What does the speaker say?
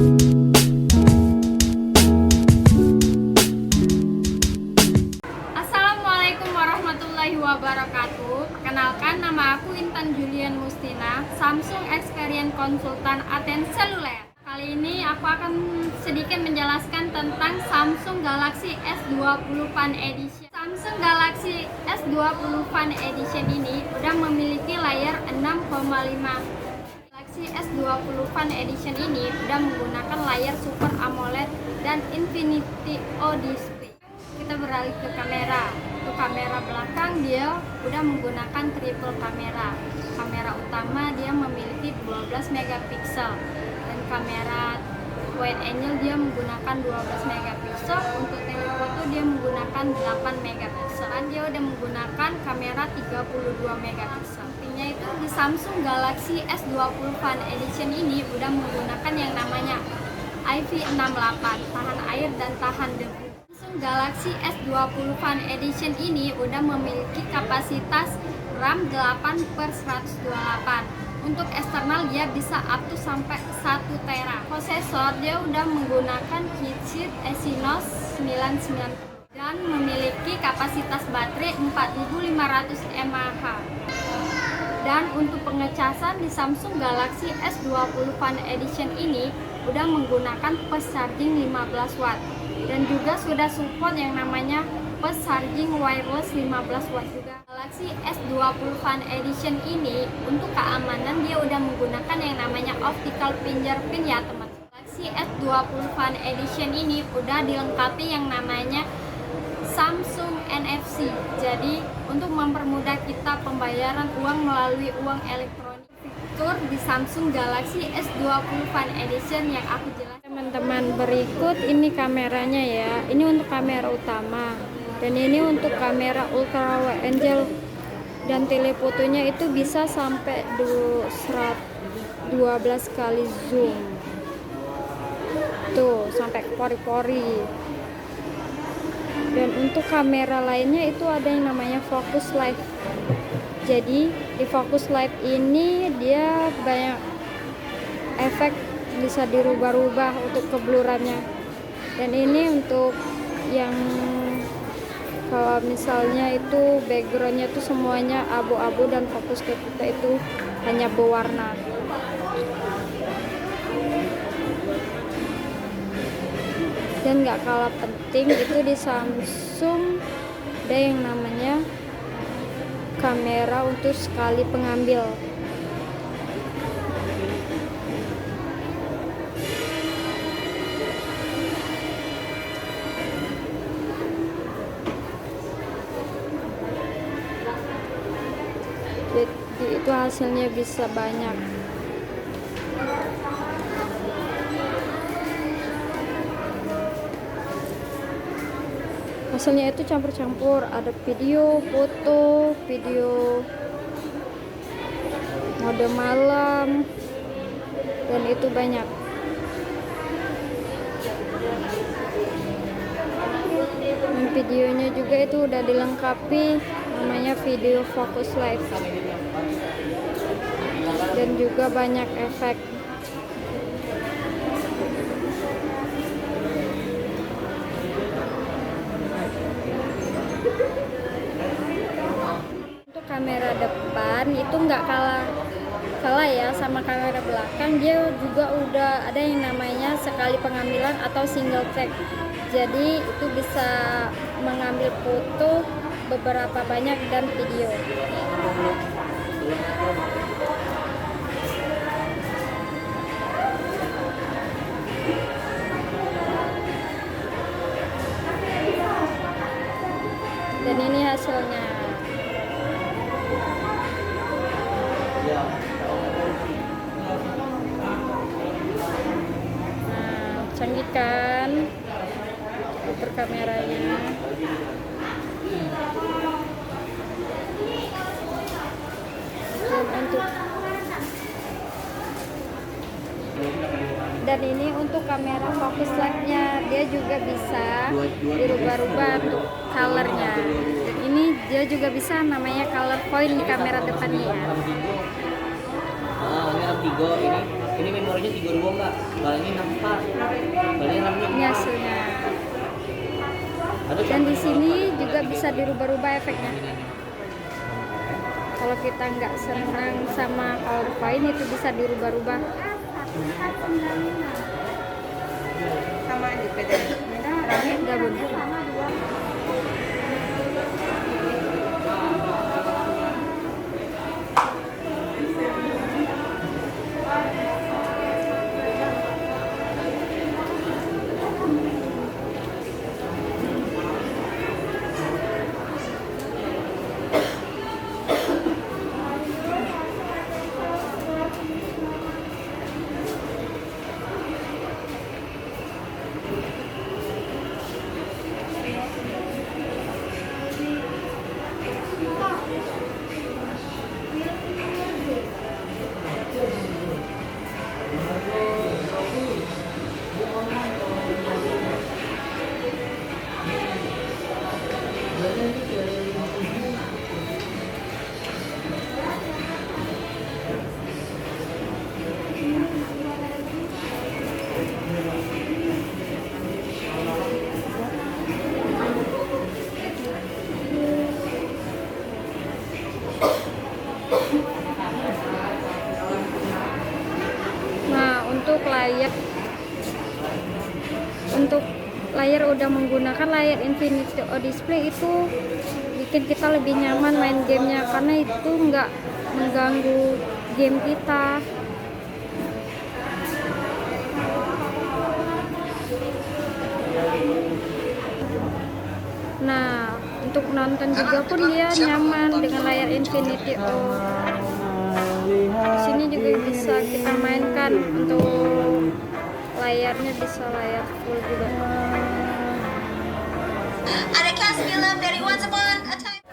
Assalamualaikum warahmatullahi wabarakatuh. Perkenalkan, nama aku Intan Julian Mustina, Samsung Experience Konsultan Aten Seluler. Kali ini aku akan sedikit menjelaskan tentang Samsung Galaxy S20 Fan Edition. Samsung Galaxy S20 Fan Edition ini udah memiliki layar 6,5. Galaxy S20 Fan Edition ini udah menggunakan layar Super AMOLED dan Infinity O display. Kita beralih ke kamera. Untuk kamera belakang dia udah menggunakan triple kamera. Kamera utama dia memiliki 12 megapiksel dan kamera wide angle dia menggunakan 12 megapiksel. Untuk telefoto dia menggunakan 8 megapiksel. Dan dia udah menggunakan kamera 32 megapiksel. Artinya itu di Samsung Galaxy S20 Fan Edition ini udah menggunakan yang namanya IP68, tahan air dan tahan debu. Galaxy S20 Fan Edition ini udah memiliki kapasitas RAM 8/128. Untuk eksternal dia bisa up to sampai 1 tera. Prosesor dia udah menggunakan chipset Exynos 990 dan memiliki kapasitas baterai 4500 mAh. Dan untuk pengecasan di Samsung Galaxy S20 Fan Edition ini udah menggunakan fast charging 15 watt. Dan juga sudah support yang namanya fast charging wireless 15 watt juga. Galaxy S20 Fan Edition ini untuk keamanan dia udah menggunakan yang namanya optical fingerprint ya teman. Galaxy S20 Fan Edition ini udah dilengkapi yang namanya Samsung NFC. Jadi untuk mempermudah kita pembayaran uang melalui uang elektronik. Fitur di Samsung Galaxy S20 Fan Edition yang aku jelaskan. Teman-teman, berikut ini kameranya ya. Ini untuk kamera utama dan ini untuk kamera ultra wide angle, dan telefotonya itu bisa sampai 12 kali zoom. Tuh, sampai ke pori-pori. Dan untuk kamera lainnya itu ada yang namanya focus light. Jadi di focus light ini dia banyak efek, bisa dirubah-rubah untuk keblurannya. Dan ini untuk yang kalau misalnya itu backgroundnya itu semuanya abu-abu dan fokus ke kita itu hanya berwarna. Dan gak kalah penting itu di Samsung ada yang namanya kamera untuk sekali pengambil. Jadi itu hasilnya bisa banyak. Hasilnya itu campur-campur, ada video, foto, video mode malam, dan itu banyak. Dan videonya juga itu udah dilengkapi namanya video focus light, dan juga banyak efek. Untuk kamera depan itu nggak kalah ya sama kamera belakang. Dia juga udah ada yang namanya sekali pengambilan atau single take. Jadi itu bisa mengambil foto beberapa banyak dan video. Dan ini hasilnya. Nah, canggih kan fitur kameranya. Dan ini untuk kamera focus lightnya, dia juga bisa dirubah-rubah untuk colornya. Dan ini dia juga bisa namanya color point di kamera depannya ya. Ini Tigo ini Ini memorinya 32 mbak, balanya 64, balanya RAM-nya Ini hasilnya. Dan di sini juga bisa dirubah-rubah efeknya. Kalau kita nggak senang sama color point itu bisa dirubah-rubah. Sama aja beda. Enggak bun. Nah, untuk layar udah menggunakan layar Infinity O Display itu bikin kita lebih nyaman main gamenya karena itu nggak mengganggu game kita. Nah, untuk nonton juga pun dia nyaman dengan layar Infinity O. Di sini juga bisa kita mainkan, untuk layarnya bisa layar full juga. Ada cast film dari Once Upon a Time.